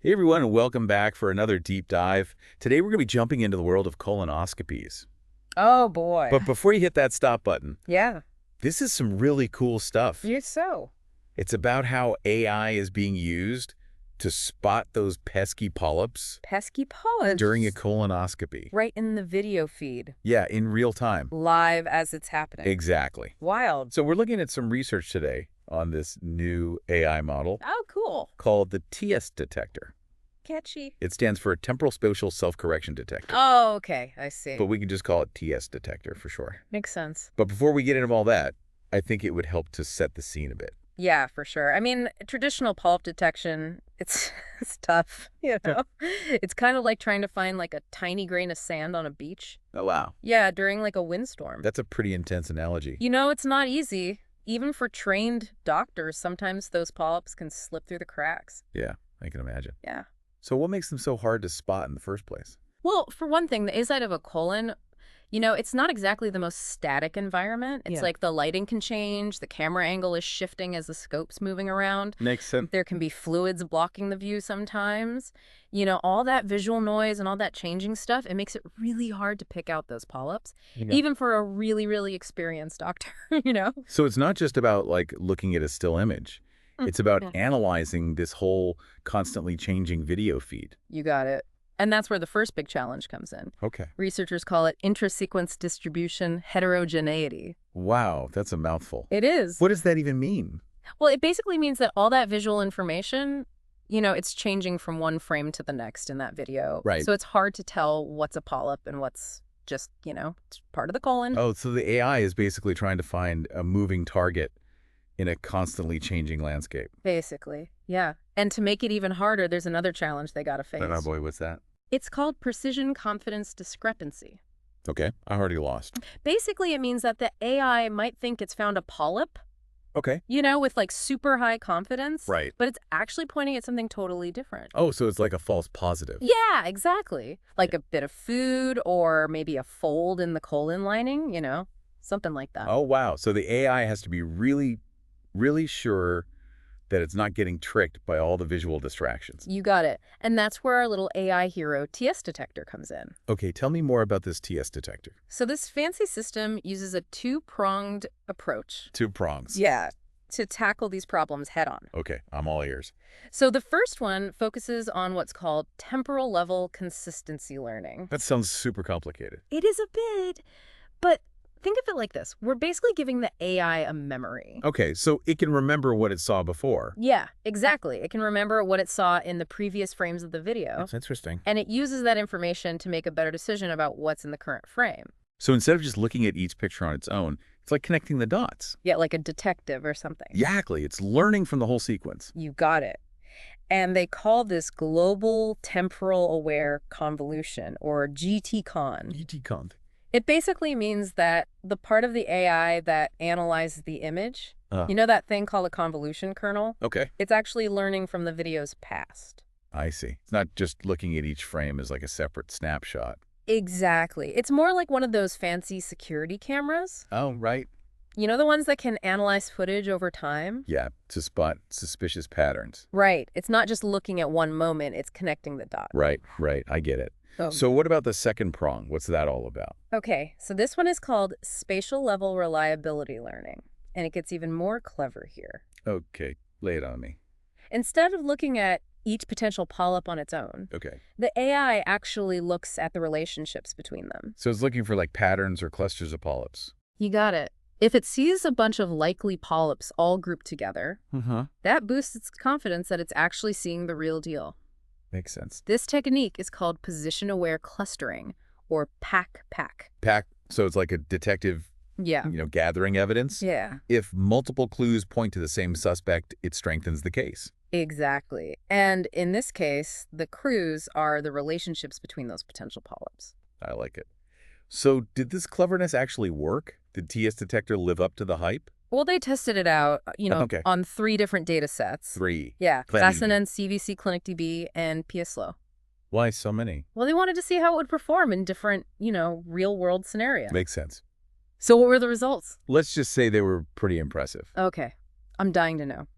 Hey everyone, and welcome back for another deep dive. Today we're going to be jumping into the world of colonoscopies. Oh boy. But before you hit that stop button, Yeah. this is some really cool stuff. You so. It's about how AI is being used to spot those pesky polyps Pesky polyps. during a colonoscopy. Right in the video feed. Yeah, in real time. Live as it's happening. Exactly. Wild. So we're looking at some research today on this new AI model Oh, cool. called the TSDetector. Catchy. It stands for Temporal Spatial Self-Correction Detector. Oh, okay. I see. But we can just call it TSDetector for short. Makes sense. But before we get into all that, I think it would help to set the scene a bit. Yeah, for sure. I mean, traditional polyp detection, it's tough, It's kind of like trying to find like a tiny grain of sand on a beach. Oh, wow. Yeah, during like a windstorm. That's a pretty intense analogy. It's not easy. Even for trained doctors, sometimes those polyps can slip through the cracks. Yeah, I can imagine. Yeah. So what makes them so hard to spot in the first place? Well, for one thing, the inside of a colon, it's not exactly the most static environment. It's like the lighting can change, the camera angle is shifting as the scope's moving around. Makes sense. There can be fluids blocking the view sometimes. All that visual noise and all that changing stuff, it makes it really hard to pick out those polyps, even for a really, really experienced doctor, So it's not just about like looking at a still image. It's about analyzing this whole constantly changing video feed. You got it. And that's where the first big challenge comes in. Okay. Researchers call it intrasequence distribution heterogeneity. Wow, that's a mouthful. It is. What does that even mean? Well, it basically means that all that visual information, it's changing from one frame to the next in that video. Right. So it's hard to tell what's a polyp and what's just, it's part of the colon. Oh, so the AI is basically trying to find a moving target in a constantly changing landscape. Basically, yeah. And to make it even harder, there's another challenge they got to face. Oh boy, what's that? It's called precision confidence discrepancy. Okay, I already lost. Basically, it means that the AI might think it's found a polyp, Okay. with like super high confidence. Right. But it's actually pointing at something totally different. Oh, so it's like a false positive. Yeah, exactly. Like a bit of food or maybe a fold in the colon lining, something like that. Oh, wow. So the AI has to be really, really sure that it's not getting tricked by all the visual distractions. You got it. And that's where our little AI hero TSDetector comes in. Okay, tell me more about this TSDetector. So this fancy system uses a two-pronged approach. Two prongs. Yeah, to tackle these problems head on. Okay, I'm all ears. So the first one focuses on what's called temporal level consistency learning. That sounds super complicated. It is a bit, but think of it like this. We're basically giving the AI a memory. Okay, so it can remember what it saw before. Yeah, exactly. It can remember what it saw in the previous frames of the video. That's interesting. And it uses that information to make a better decision about what's in the current frame. So instead of just looking at each picture on its own, it's like connecting the dots. Yeah, like a detective or something. Exactly. It's learning from the whole sequence. You got it. And they call this global temporal-aware convolution, or GTCon. GT-con. It basically means that the part of the AI that analyzes the image, Uh. that thing called a convolution kernel? Okay, It's actually learning from the video's past. I see. It's not just looking at each frame as like a separate snapshot. Exactly. It's more like one of those fancy security cameras. Oh, right. The ones that can analyze footage over time? Yeah, to spot suspicious patterns. Right. It's not just looking at one moment, it's connecting the dots. Right, right. I get it. Oh. So what about the second prong? What's that all about? Okay, so this one is called spatial level reliability learning, and it gets even more clever here. Okay, lay it on me. Instead of looking at each potential polyp on its own, Okay. the AI actually looks at the relationships between them. So it's looking for like patterns or clusters of polyps. You got it. If it sees a bunch of likely polyps all grouped together, that boosts its confidence that it's actually seeing the real deal. Makes sense. This technique is called position-aware clustering, or PAC-PAC. Pack. So it's like a detective, Yeah. gathering evidence. Yeah. If multiple clues point to the same suspect, it strengthens the case. Exactly. And in this case, the clues are the relationships between those potential polyps. I like it. So did this cleverness actually work? Did TSDetector live up to the hype? Well, they tested it out, Okay. on 3 different data sets. 3. Yeah, Plenty. SNN, CVC, ClinicDB, and PSLO. Why so many? Well, they wanted to see how it would perform in different, real-world scenarios. Makes sense. So what were the results? Let's just say they were pretty impressive. Okay, I'm dying to know.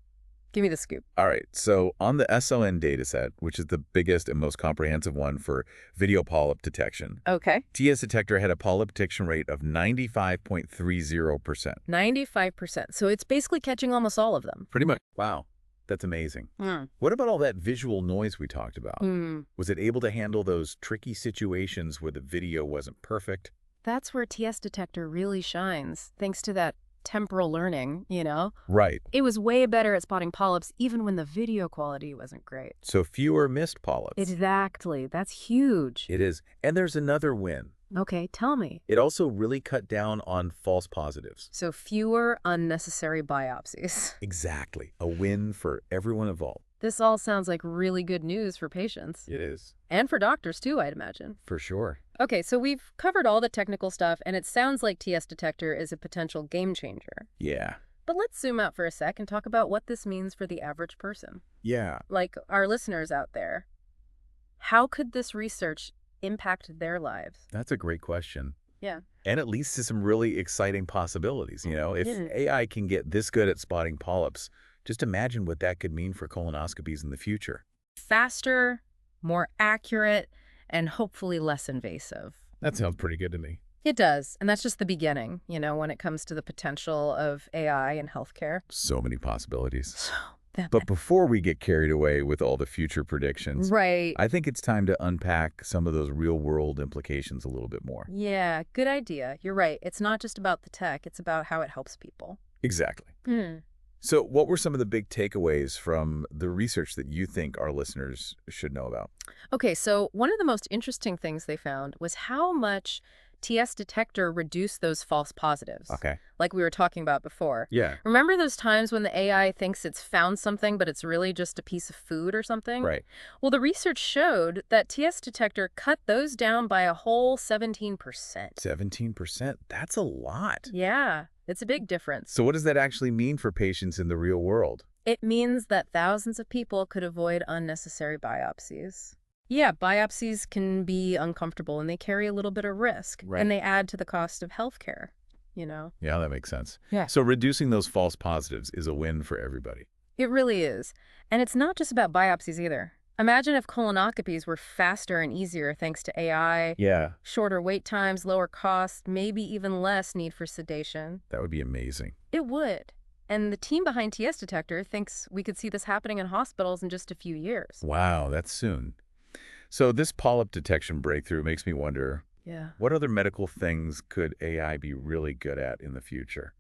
Give me the scoop. All right, so on the SLN dataset, which is the biggest and most comprehensive one for video polyp detection, Okay. TSDetector had a polyp detection rate of 95.30%. 95%. So it's basically catching almost all of them. Pretty much. Wow, that's amazing. What about all that visual noise we talked about? Was it able to handle those tricky situations where the video wasn't perfect? That's where TSDetector really shines, thanks to that temporal learning, Right. It was way better at spotting polyps even when the video quality wasn't great. So fewer missed polyps. Exactly. That's huge. It is. And there's another win. Okay, tell me. It also really cut down on false positives. So fewer unnecessary biopsies. Exactly. A win for everyone involved. This all sounds like really good news for patients. It is. And for doctors, too, I'd imagine. For sure. Okay, so we've covered all the technical stuff, and it sounds like TSDetector is a potential game changer. Yeah. But let's zoom out for a sec and talk about what this means for the average person. Yeah. Like our listeners out there. How could this research impact their lives? That's a great question. Yeah. And it leads to some really exciting possibilities. If AI can get this good at spotting polyps, just imagine what that could mean for colonoscopies in the future. Faster, more accurate, and hopefully less invasive. That sounds pretty good to me. It does. And that's just the beginning, when it comes to the potential of AI in healthcare. So many possibilities. So, But before we get carried away with all the future predictions, right. I think it's time to unpack some of those real-world implications a little bit more. Yeah, good idea. You're right. It's not just about the tech. It's about how it helps people. Exactly. So what were some of the big takeaways from the research that you think our listeners should know about? Okay, so one of the most interesting things they found was how much TSDetector reduced those false positives. Okay. Like we were talking about before. Yeah. Remember those times when the AI thinks it's found something, but it's really just a piece of food or something? Right. Well, the research showed that TSDetector cut those down by a whole 17%. 17%? That's a lot. Yeah, it's a big difference. So what does that actually mean for patients in the real world? It means that thousands of people could avoid unnecessary biopsies. Yeah, biopsies can be uncomfortable and they carry a little bit of risk. Right. And they add to the cost of healthcare, Yeah, that makes sense. Yeah. So reducing those false positives is a win for everybody. It really is. And it's not just about biopsies either. Imagine if colonoscopies were faster and easier thanks to AI. Yeah. Shorter wait times, lower costs, maybe even less need for sedation. That would be amazing. It would. And the team behind TSDetector thinks we could see this happening in hospitals in just a few years. Wow, that's soon. So this polyp detection breakthrough makes me wonder, what other medical things could AI be really good at in the future?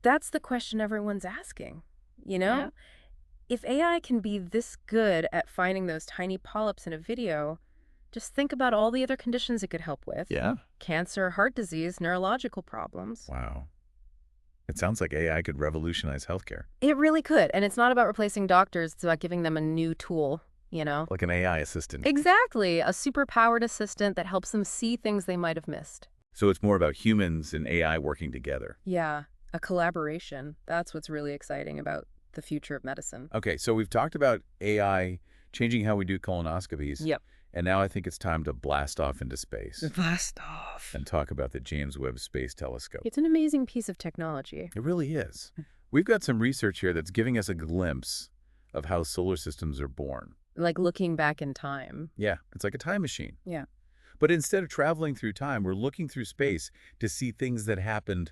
That's the question everyone's asking, Yeah. If AI can be this good at finding those tiny polyps in a video, just think about all the other conditions it could help with. Yeah? Cancer, heart disease, neurological problems. Wow. It sounds like AI could revolutionize healthcare. It really could. And it's not about replacing doctors. It's about giving them a new tool, Like an AI assistant. Exactly. A super-powered assistant that helps them see things they might have missed. So it's more about humans and AI working together. Yeah, a collaboration. That's what's really exciting about the future of medicine. Okay, so we've talked about AI changing how we do colonoscopies. Yep. And now I think it's time to blast off into space Blast off. and talk about the James Webb Space Telescope. It's an amazing piece of technology. It really is. We've got some research here that's giving us a glimpse of how solar systems are born. Like looking back in time. Yeah, it's like a time machine. Yeah. But instead of traveling through time, we're looking through space to see things that happened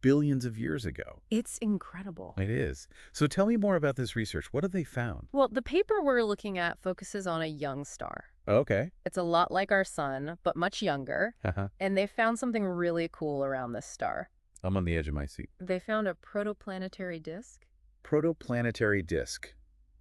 billions of years ago. It's incredible. It is. So tell me more about this research. What have they found? Well, the paper we're looking at focuses on a young star. Okay. It's a lot like our sun, but much younger. And they found something really cool around this star. I'm on the edge of my seat. They found a protoplanetary disk. Protoplanetary disk.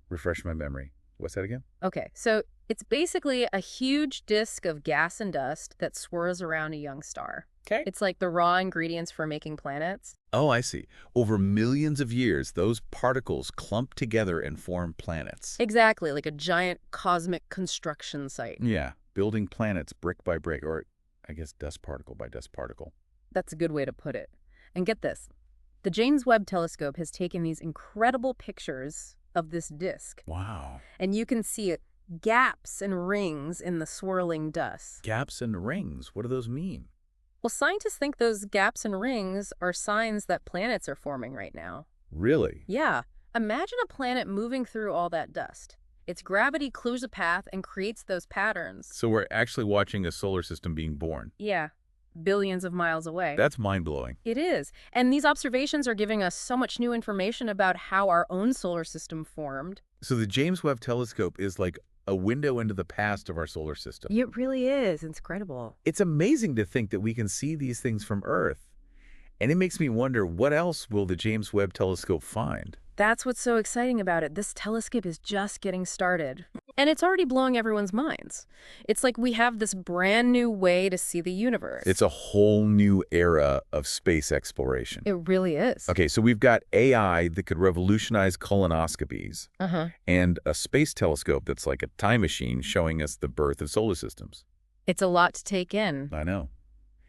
Refresh my memory. What's that again? Okay, so it's basically a huge disk of gas and dust that swirls around a young star. Okay. It's like the raw ingredients for making planets. Oh, I see. Over millions of years, those particles clump together and form planets. Exactly, like a giant cosmic construction site. Yeah, building planets brick by brick, or I guess dust particle by dust particle. That's a good way to put it. And get this. The James Webb Telescope has taken these incredible pictures of this disk. Wow. And you can see gaps and rings in the swirling dust. Gaps and rings. What do those mean? Well, scientists think those gaps and rings are signs that planets are forming right now. Really? Yeah. Imagine a planet moving through all that dust. Its gravity clears a path and creates those patterns. So we're actually watching a solar system being born. Yeah, billions of miles away. That's mind-blowing. It is. And these observations are giving us so much new information about how our own solar system formed. So the James Webb Telescope is like a window into the past of our solar system. It really is. It's incredible. It's amazing to think that we can see these things from Earth. And it makes me wonder, what else will the James Webb Telescope find? That's what's so exciting about it. This telescope is just getting started. And it's already blowing everyone's minds. It's like we have this brand new way to see the universe. It's a whole new era of space exploration. It really is. Okay, so we've got AI that could revolutionize colonoscopies, and a space telescope that's like a time machine showing us the birth of solar systems. It's a lot to take in. I know.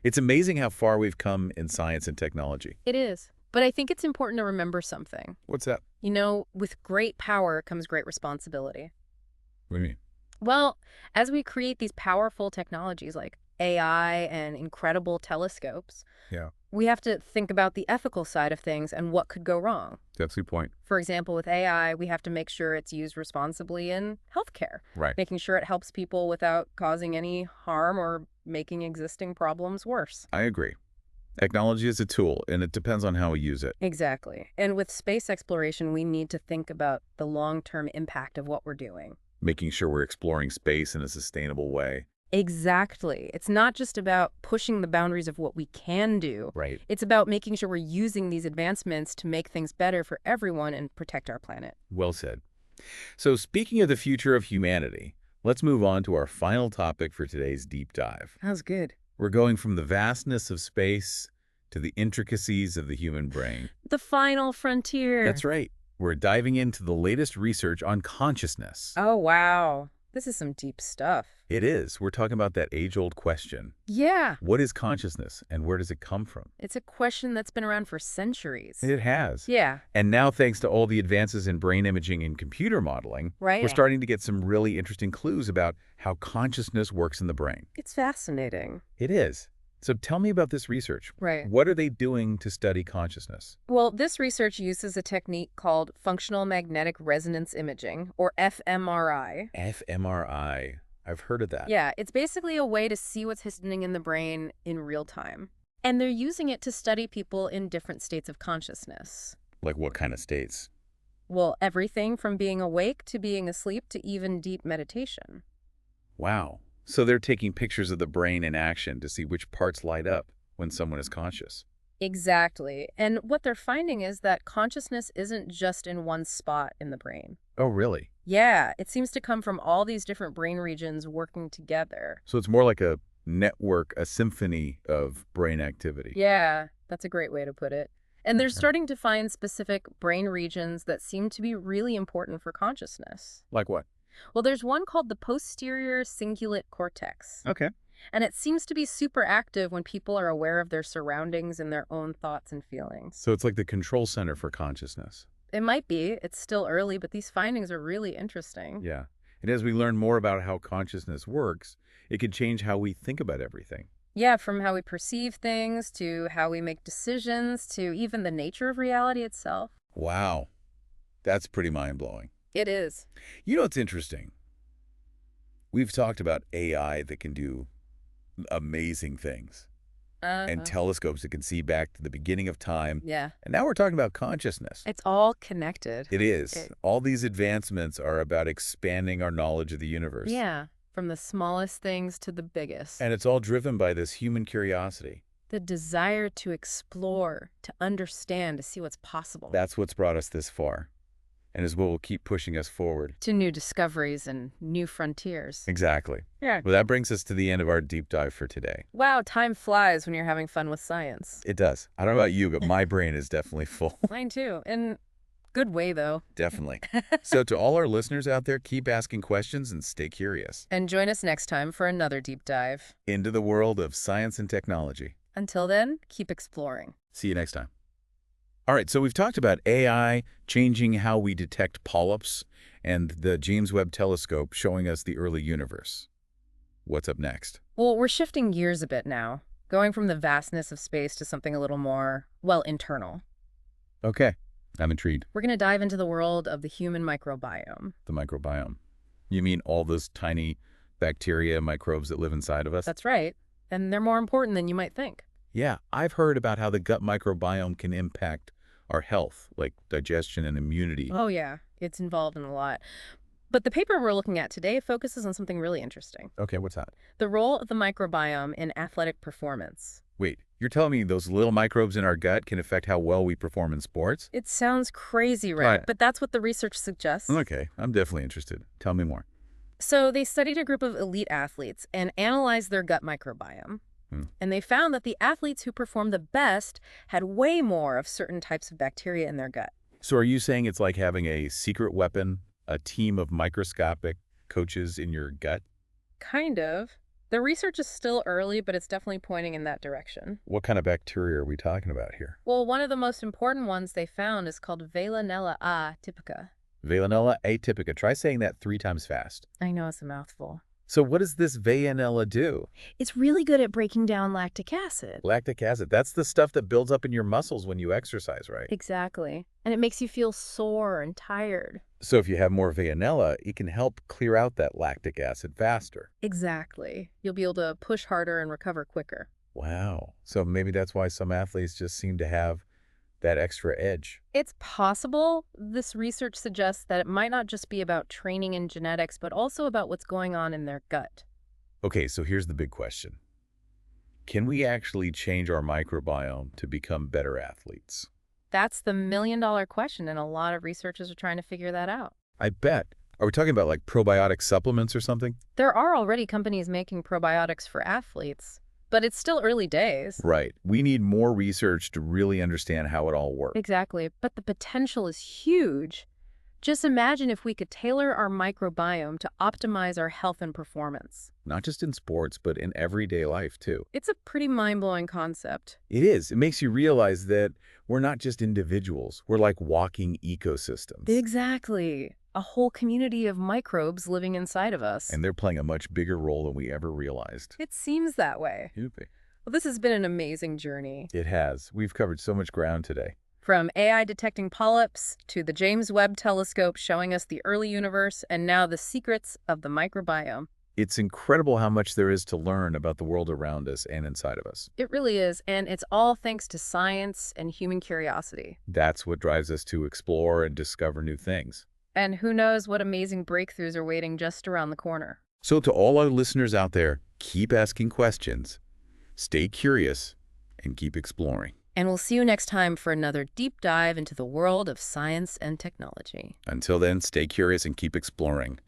It's amazing how far we've come in science and technology. It is. But I think it's important to remember something. What's that? You know, with great power comes great responsibility. What do you mean? Well, as we create these powerful technologies like AI and incredible telescopes, we have to think about the ethical side of things and what could go wrong. That's the point. For example, with AI, we have to make sure it's used responsibly in healthcare. Right. Making sure it helps people without causing any harm or making existing problems worse. I agree. Technology is a tool, and it depends on how we use it. Exactly. And with space exploration, we need to think about the long-term impact of what we're doing. Making sure we're exploring space in a sustainable way. Exactly. It's not just about pushing the boundaries of what we can do. Right. It's about making sure we're using these advancements to make things better for everyone and protect our planet. Well said. So speaking of the future of humanity, let's move on to our final topic for today's deep dive. That was good. We're going from the vastness of space to the intricacies of the human brain. The final frontier. That's right. We're diving into the latest research on consciousness. Oh, wow. This is some deep stuff. It is. We're talking about that age-old question. Yeah. What is consciousness, and where does it come from? It's a question that's been around for centuries. It has. Yeah. And now, thanks to all the advances in brain imaging and computer modeling, we're starting to get some really interesting clues about how consciousness works in the brain. It's fascinating. It is. So tell me about this research. Right. What are they doing to study consciousness? Well, this research uses a technique called functional magnetic resonance imaging, or fMRI. fMRI. I've heard of that. Yeah, it's basically a way to see what's happening in the brain in real time. And they're using it to study people in different states of consciousness. Like what kind of states? Well, everything from being awake to being asleep to even deep meditation. Wow. So they're taking pictures of the brain in action to see which parts light up when someone is conscious. Exactly. And what they're finding is that consciousness isn't just in one spot in the brain. Oh, really? Yeah, it seems to come from all these different brain regions working together. So it's more like a network, a symphony of brain activity. Yeah, that's a great way to put it. And they're starting to find specific brain regions that seem to be really important for consciousness. Like what? Well, there's one called the posterior cingulate cortex. Okay. And it seems to be super active when people are aware of their surroundings and their own thoughts and feelings. So it's like the control center for consciousness. It might be. It's still early, but these findings are really interesting. Yeah. And as we learn more about how consciousness works, it could change how we think about everything. Yeah, from how we perceive things to how we make decisions to even the nature of reality itself. Wow. That's pretty mind-blowing. It is. You know what's interesting? We've talked about AI that can do amazing things. And telescopes that can see back to the beginning of time. Yeah. And now we're talking about consciousness. It's all connected. It is. All these advancements are about expanding our knowledge of the universe. Yeah, from the smallest things to the biggest. And it's all driven by this human curiosity. The desire to explore, to understand, to see what's possible. That's what's brought us this far. And is what will keep pushing us forward. To new discoveries and new frontiers. Exactly. Yeah. Well, that brings us to the end of our deep dive for today. Wow, time flies when you're having fun with science. It does. I don't know about you, but my brain is definitely full. Mine too. In good way, though. Definitely. So to all our listeners out there, keep asking questions and stay curious. And join us next time for another deep dive. Into the world of science and technology. Until then, keep exploring. See you next time. All right, so we've talked about AI changing how we detect polyps and the James Webb Telescope showing us the early universe. What's up next? Well, we're shifting gears a bit now, going from the vastness of space to something a little more, well, internal. Okay. I'm intrigued. We're going to dive into the world of the human microbiome. The microbiome. You mean all those tiny bacteria, microbes that live inside of us? That's right. And they're more important than you might think. Yeah, I've heard about how the gut microbiome can impact our health, like digestion and immunity. Oh, yeah. It's involved in a lot. But the paper we're looking at today focuses on something really interesting. Okay, what's that? The role of the microbiome in athletic performance. Wait, you're telling me those little microbes in our gut can affect how well we perform in sports? It sounds crazy, right? Right. But that's what the research suggests. Okay, I'm definitely interested. Tell me more. So they studied a group of elite athletes and analyzed their gut microbiome. And they found that the athletes who performed the best had way more of certain types of bacteria in their gut. So are you saying it's like having a secret weapon, a team of microscopic coaches in your gut? Kind of. The research is still early, but it's definitely pointing in that direction. What kind of bacteria are we talking about here? Well, one of the most important ones they found is called Veillonella atypica. Veillonella atypica. Try saying that 3 times fast. I know it's a mouthful. So what does this Veillonella do? It's really good at breaking down lactic acid. Lactic acid. That's the stuff that builds up in your muscles when you exercise, right? Exactly. And it makes you feel sore and tired. So if you have more Veillonella, it can help clear out that lactic acid faster. Exactly. You'll be able to push harder and recover quicker. Wow. So maybe that's why some athletes just seem to have that extra edge. It's possible. This research suggests that it might not just be about training and genetics, but also about what's going on in their gut. Okay, so here's the big question. Can we actually change our microbiome to become better athletes? That's the million-dollar question, and a lot of researchers are trying to figure that out. I bet. Are we talking about like probiotic supplements or something? There are already companies making probiotics for athletes, but it's still early days. Right. We need more research to really understand how it all works. Exactly, but the potential is huge. Just imagine if we could tailor our microbiome to optimize our health and performance. Not just in sports, but in everyday life, too. It's a pretty mind-blowing concept. It is. It makes you realize that we're not just individuals. We're like walking ecosystems. Exactly. A whole community of microbes living inside of us. And they're playing a much bigger role than we ever realized. It seems that way. Yippee. Well, this has been an amazing journey. It has. We've covered so much ground today. From AI detecting polyps to the James Webb Telescope showing us the early universe, and now the secrets of the microbiome. It's incredible how much there is to learn about the world around us and inside of us. It really is, and it's all thanks to science and human curiosity. That's what drives us to explore and discover new things. And who knows what amazing breakthroughs are waiting just around the corner. So to all our listeners out there, keep asking questions, stay curious, and keep exploring. And we'll see you next time for another deep dive into the world of science and technology. Until then, stay curious and keep exploring.